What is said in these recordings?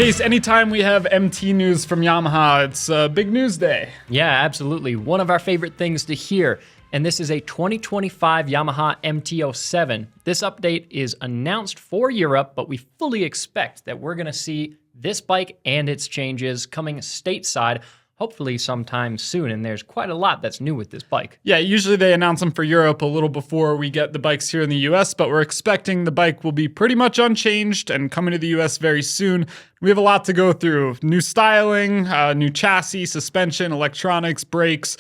Kase, anytime we have MT news from Yamaha, it's a big news day. Yeah, absolutely. One of our favorite things to hear. And this is a 2025 Yamaha MT-07. This update is announced for Europe, but we fully expect that we're going to see this bike and its changes coming stateside, hopefully sometime soon. And there's quite a lot that's new with this bike. Yeah, usually they announce them for Europe a little before we get the bikes here in the US, but we're expecting the bike will be pretty much unchanged and coming to the US very soon. We have a lot to go through. New styling, new chassis, suspension, electronics, brakes.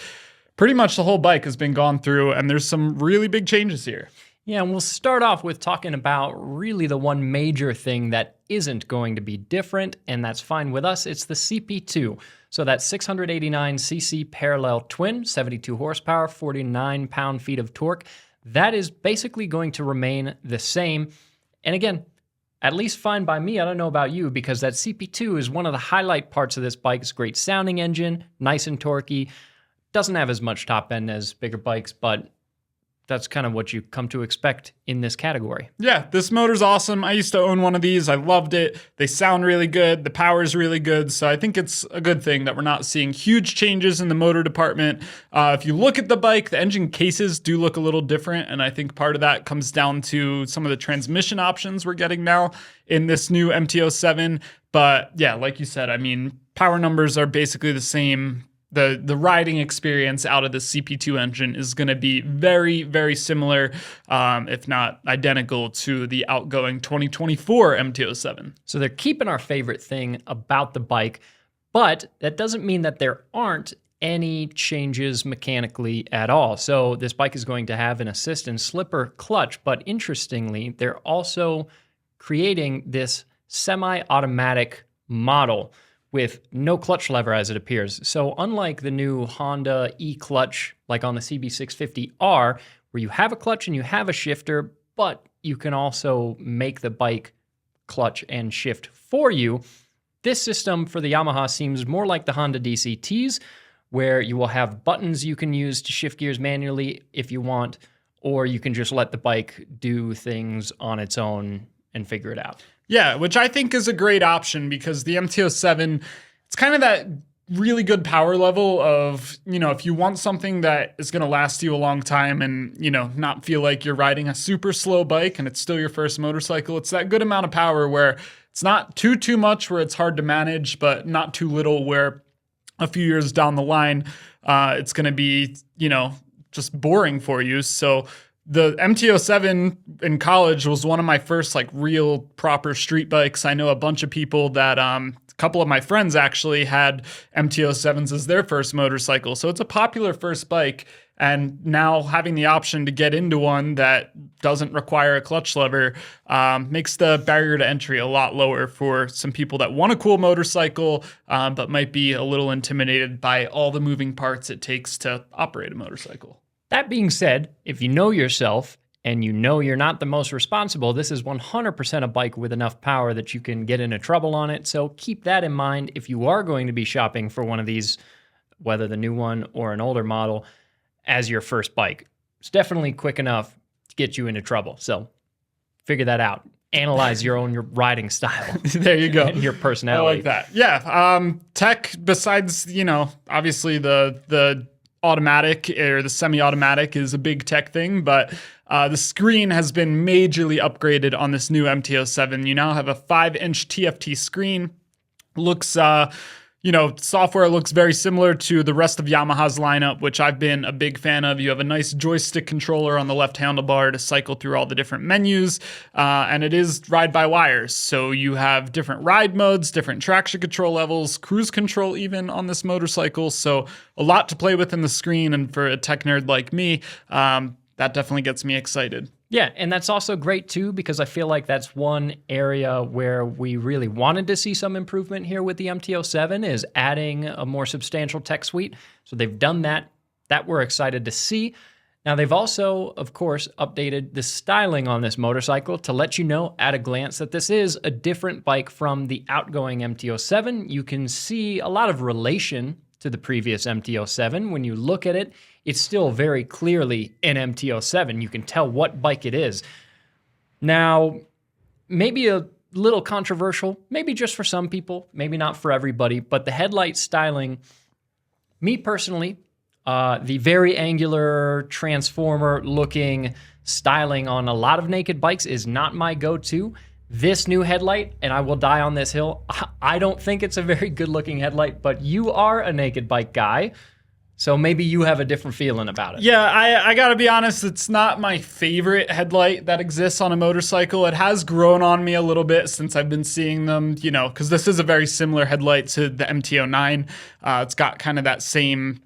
Pretty much the whole bike has been gone through, and there's some really big changes here. Yeah, and we'll start off with talking about really the one major thing that isn't going to be different, and that's fine with us. It's the CP2. So that 689cc parallel twin, 72 horsepower, 49 pound-feet of torque, that is basically going to remain the same. And again, at least fine by me. I don't know about you, because that CP2 is one of the highlight parts of this bike. It's a great sounding engine, nice and torquey. Doesn't have as much top end as bigger bikes, but that's kind of what you come to expect in this category. Yeah, this motor's awesome. I used to own one of these. I loved it. They sound really good. The power is really good. So I think it's a good thing that we're not seeing huge changes in the motor department. If you look at the bike, the engine cases do look a little different. And I think part of that comes down to some of the transmission options we're getting now in this new MT-07. But yeah, like you said, I mean, power numbers are basically the same. The riding experience out of the CP2 engine is going to be very, very similar, if not identical, to the outgoing 2024 MT-07. So they're keeping our favorite thing about the bike, but that doesn't mean that there aren't any changes mechanically at all. So this bike is going to have an assist and slipper clutch, but interestingly, they're also creating this semi-automatic model with no clutch lever as it appears. So unlike the new Honda e-clutch, like on the CB650R, where you have a clutch and you have a shifter, but you can also make the bike clutch and shift for you, this system for the Yamaha seems more like the Honda DCTs, where you will have buttons you can use to shift gears manually if you want, or you can just let the bike do things on its own and figure it out. Yeah, which I think is a great option because the MT-07, it's kind of that really good power level of, if you want something that is going to last you a long time and, not feel like you're riding a super slow bike and it's still your first motorcycle, it's that good amount of power where it's not too much where it's hard to manage, but not too little where a few years down the line, it's going to be, just boring for you. So the MT-07 in college was one of my first real proper street bikes. I know a bunch of people that a couple of my friends actually had MT-07s as their first motorcycle. So it's a popular first bike. And now having the option to get into one that doesn't require a clutch lever makes the barrier to entry a lot lower for some people that want a cool motorcycle, but might be a little intimidated by all the moving parts it takes to operate a motorcycle. That being said, if you know yourself and you know you're not the most responsible, this is 100% a bike with enough power that you can get into trouble on it. So keep that in mind if you are going to be shopping for one of these, whether the new one or an older model, as your first bike. It's definitely quick enough to get you into trouble. So figure that out. Analyze your riding style. There you go. And your personality. I like that. Yeah. Tech, besides, obviously the automatic or the semi-automatic is a big tech thing, but the screen has been majorly upgraded on this new MT-07. You now have a 5-inch TFT screen. Looks, software looks very similar to the rest of Yamaha's lineup, which I've been a big fan of. You have a nice joystick controller on the left handlebar to cycle through all the different menus, and it is ride-by-wire. So you have different ride modes, different traction control levels, cruise control even on this motorcycle. So a lot to play with in the screen, and for a tech nerd like me, that definitely gets me excited. Yeah, and that's also great too, because I feel like that's one area where we really wanted to see some improvement here with the MT-07 is adding a more substantial tech suite. So they've done that. That we're excited to see. Now they've also, of course, updated the styling on this motorcycle to let you know at a glance that this is a different bike from the outgoing MT-07. You can see a lot of relation to the previous MT-07. When you look at it, it's still very clearly an MT-07. You can tell what bike it is. Now, maybe a little controversial, maybe just for some people, maybe not for everybody, but the headlight styling, me personally, the very angular transformer looking styling on a lot of naked bikes is not my go-to. This new headlight, and I will die on this hill, I don't think it's a very good looking headlight, but you are a naked bike guy, so maybe you have a different feeling about it. Yeah, I gotta be honest, it's not my favorite headlight that exists on a motorcycle. It has grown on me a little bit since I've been seeing them, because this is a very similar headlight to the MT-09. It's got kind of that same,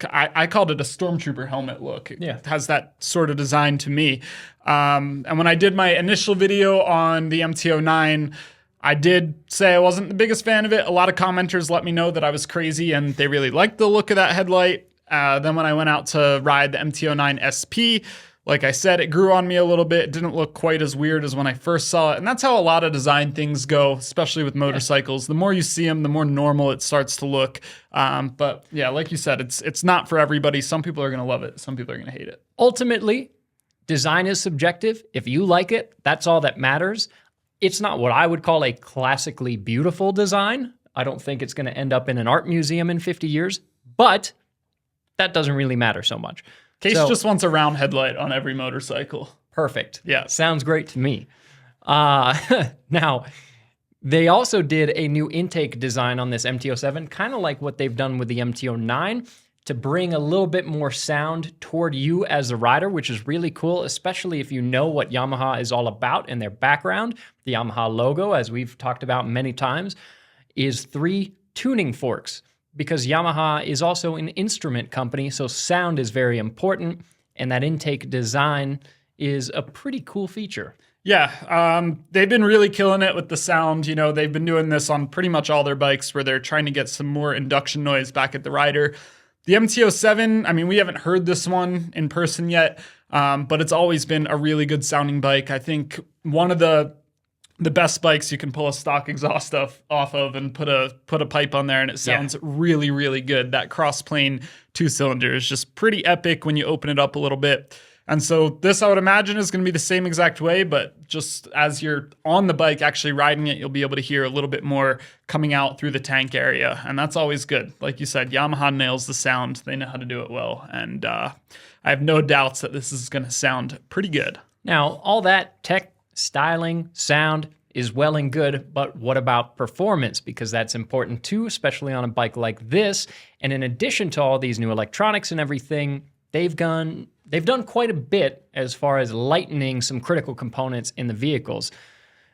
I called it a Stormtrooper helmet look. It has that sort of design to me. And when I did my initial video on the MT-09, I did say I wasn't the biggest fan of it. A lot of commenters let me know that I was crazy and they really liked the look of that headlight. Then when I went out to ride the MT-09 SP, like I said, it grew on me a little bit. It didn't look quite as weird as when I first saw it. And that's how a lot of design things go, especially with motorcycles. The more you see them, the more normal it starts to look. But yeah, like you said, it's not for everybody. Some people are going to love it. Some people are going to hate it. Ultimately, design is subjective. If you like it, that's all that matters. It's not what I would call a classically beautiful design. I don't think it's going to end up in an art museum in 50 years, but that doesn't really matter so much. Kase just wants a round headlight on every motorcycle. Perfect. Yeah. Sounds great to me. Now, they also did a new intake design on this MT-07, kind of like what they've done with the MT-09, to bring a little bit more sound toward you as the rider, which is really cool, especially if you know what Yamaha is all about in their background. The Yamaha logo, as we've talked about many times, is 3 tuning forks, because Yamaha is also an instrument company, so sound is very important, and that intake design is a pretty cool feature. Yeah, they've been really killing it with the sound. They've been doing this on pretty much all their bikes where they're trying to get some more induction noise back at the rider. The MT-07, we haven't heard this one in person yet, but it's always been a really good sounding bike. I think one of the best bikes you can pull a stock exhaust off of and put a pipe on there, and it sounds really, really good. That cross-plane 2-cylinder is just pretty epic when you open it up a little bit. And so this, I would imagine, is going to be the same exact way, but just as you're on the bike actually riding it, you'll be able to hear a little bit more coming out through the tank area, and that's always good. Like you said, Yamaha nails the sound. They know how to do it well, and I have no doubts that this is going to sound pretty good. Now, all that tech, styling, sound is well and good, but what about performance? Because that's important too, especially on a bike like this. And in addition to all these new electronics and everything, they've done quite a bit as far as lightening some critical components in the vehicles.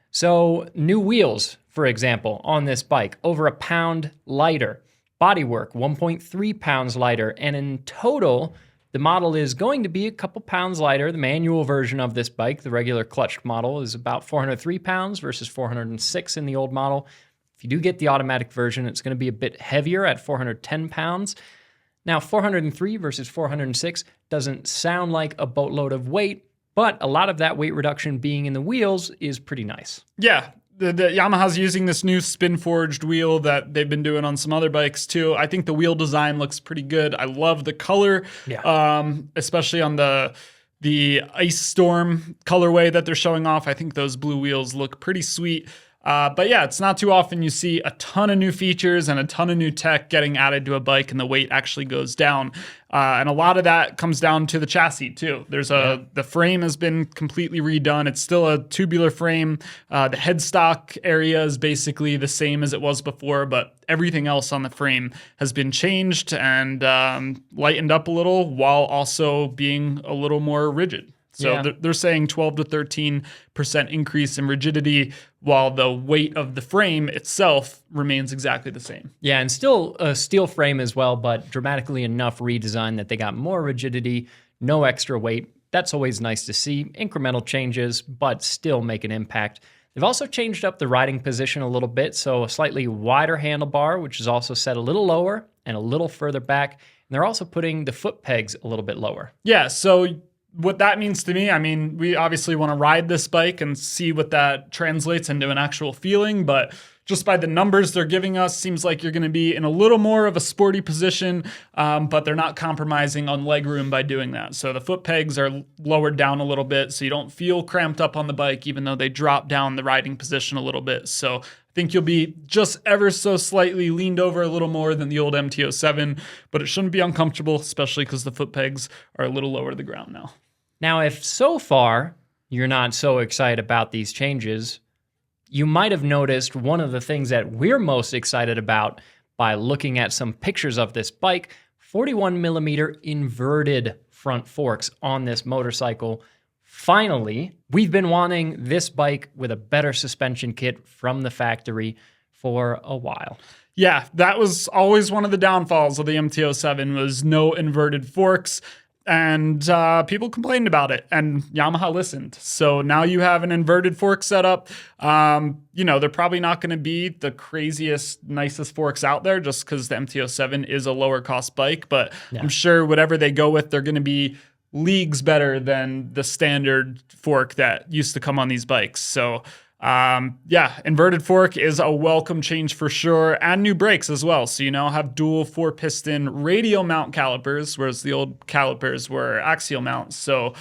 So new wheels, for example, on this bike, over 1 pound lighter. Bodywork, 1.3 pounds lighter. And in total, the model is going to be a couple pounds lighter. The manual version of this bike, the regular clutched model, is about 403 pounds versus 406 in the old model. If you do get the automatic version, it's going to be a bit heavier at 410 pounds. Now, 403 versus 406 doesn't sound like a boatload of weight, but a lot of that weight reduction being in the wheels is pretty nice. Yeah, the Yamaha's using this new spin-forged wheel that they've been doing on some other bikes too. I think the wheel design looks pretty good. I love the color, especially on the Ice Storm colorway that they're showing off. I think those blue wheels look pretty sweet. But yeah, it's not too often you see a ton of new features and a ton of new tech getting added to a bike and the weight actually goes down. And a lot of that comes down to the chassis too. The frame has been completely redone. It's still a tubular frame. The headstock area is basically the same as it was before, but everything else on the frame has been changed and lightened up a little while also being a little more rigid. So they're saying 12 to 13% increase in rigidity while the weight of the frame itself remains exactly the same. Yeah, and still a steel frame as well, but dramatically enough redesign that they got more rigidity, no extra weight. That's always nice to see. Incremental changes, but still make an impact. They've also changed up the riding position a little bit, so a slightly wider handlebar, which is also set a little lower and a little further back. And they're also putting the foot pegs a little bit lower. Yeah, so what that means to me, we obviously want to ride this bike and see what that translates into an actual feeling, but just by the numbers they're giving us, seems like you're going to be in a little more of a sporty position, but they're not compromising on leg room by doing that. So the foot pegs are lowered down a little bit, so you don't feel cramped up on the bike, even though they drop down the riding position a little bit. So I think you'll be just ever so slightly leaned over a little more than the old MT-07, but it shouldn't be uncomfortable, especially because the foot pegs are a little lower to the ground now. Now, if so far you're not so excited about these changes, you might have noticed one of the things that we're most excited about by looking at some pictures of this bike: 41 millimeter inverted front forks on this motorcycle. Finally, we've been wanting this bike with a better suspension kit from the factory for a while. Yeah, that was always one of the downfalls of the MT-07 was no inverted forks. And people complained about it, and Yamaha listened. So now you have an inverted fork setup. They're probably not going to be the craziest, nicest forks out there just because the MT-07 is a lower cost bike. But yeah, I'm sure whatever they go with, they're going to be leagues better than the standard fork that used to come on these bikes. So inverted fork is a welcome change for sure, and new brakes as well. So you now have dual 4-piston radial mount calipers, whereas the old calipers were axial mounts. So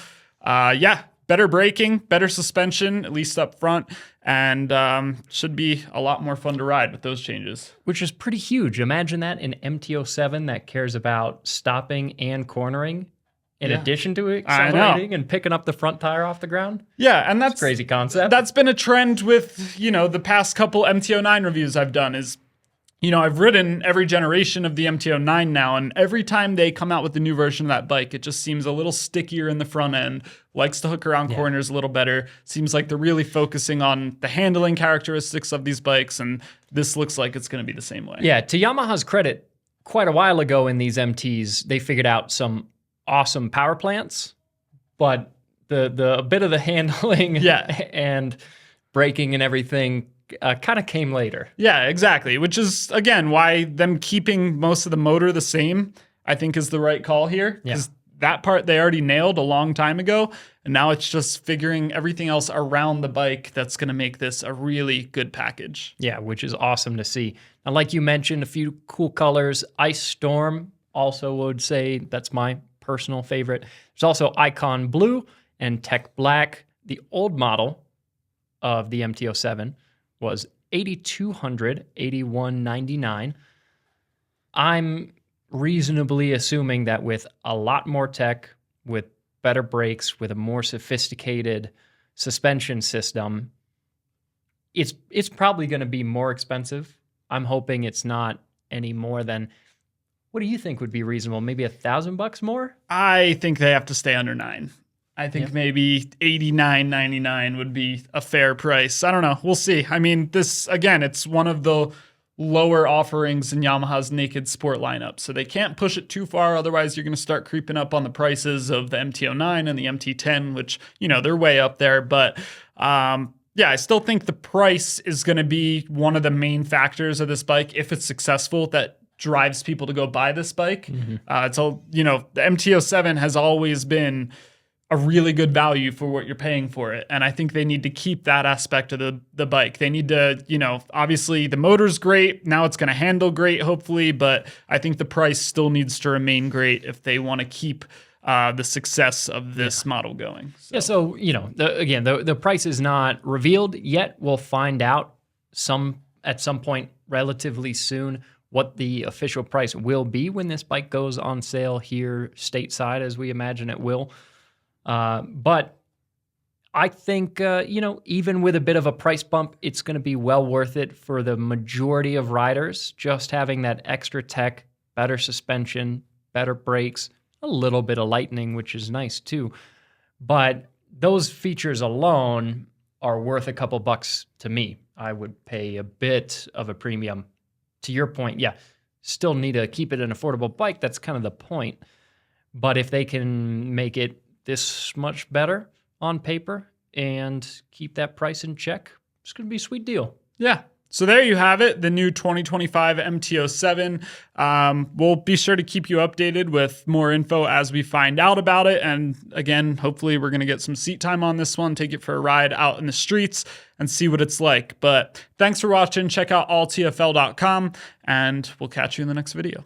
better braking, better suspension, at least up front, and should be a lot more fun to ride with those changes. Which is pretty huge. Imagine that, an MT-07 that cares about stopping and cornering in addition to accelerating and picking up the front tire off the ground. Yeah, and that's a crazy concept. That's been a trend with, the past couple MT-09 reviews I've done is, I've ridden every generation of the MT-09 now, and every time they come out with the new version of that bike, it just seems a little stickier in the front end, likes to hook around corners a little better. Seems like they're really focusing on the handling characteristics of these bikes, and this looks like it's going to be the same way. Yeah, to Yamaha's credit, quite a while ago in these MTs, they figured out some awesome power plants, but the bit of the handling and braking and everything kind of came later. Yeah, exactly. Which is, again, why them keeping most of the motor the same, I think, is the right call here. Because that part they already nailed a long time ago, and now it's just figuring everything else around the bike that's going to make this a really good package. Yeah, which is awesome to see. Now, like you mentioned, a few cool colors. Ice Storm also would say that's my personal favorite. There's also Icon Blue and Tech Black. The old model of the MT-07 was $8,200, $8,199. I'm reasonably assuming that with a lot more tech, with better brakes, with a more sophisticated suspension system, it's probably going to be more expensive. I'm hoping it's not any more than, what do you think would be reasonable? Maybe $1,000 more? I think they have to stay under $9,000. I think maybe $89.99 would be a fair price. I don't know. We'll see. I mean, this, again, it's one of the lower offerings in Yamaha's naked sport lineup. So they can't push it too far. Otherwise, you're going to start creeping up on the prices of the MT-09 and the MT-10, which, they're way up there. But I still think the price is going to be one of the main factors of this bike, if it's successful, that drives people to go buy this bike. The MT-07 has always been a really good value for what you're paying for it. And I think they need to keep that aspect of the bike. They need to, obviously the motor's great. Now it's going to handle great, hopefully, but I think the price still needs to remain great if they want to keep the success of this model going. So the price is not revealed yet. We'll find out at some point relatively soon what the official price will be when this bike goes on sale here stateside, as we imagine it will. But I think, even with a bit of a price bump, it's going to be well worth it for the majority of riders. Just having that extra tech, better suspension, better brakes, a little bit of lightning, which is nice too. But those features alone are worth a couple bucks to me. I would pay a bit of a premium. To your point, still need to keep it an affordable bike. That's kind of the point. But if they can make it this much better on paper and keep that price in check, it's going to be a sweet deal. Yeah, So there you have it, the new 2025 MT-07. We'll be sure to keep you updated with more info as we find out about it. And again, hopefully we're going to get some seat time on this one, take it for a ride out in the streets and see what it's like. But thanks for watching. Check out alltfl.com and we'll catch you in the next video.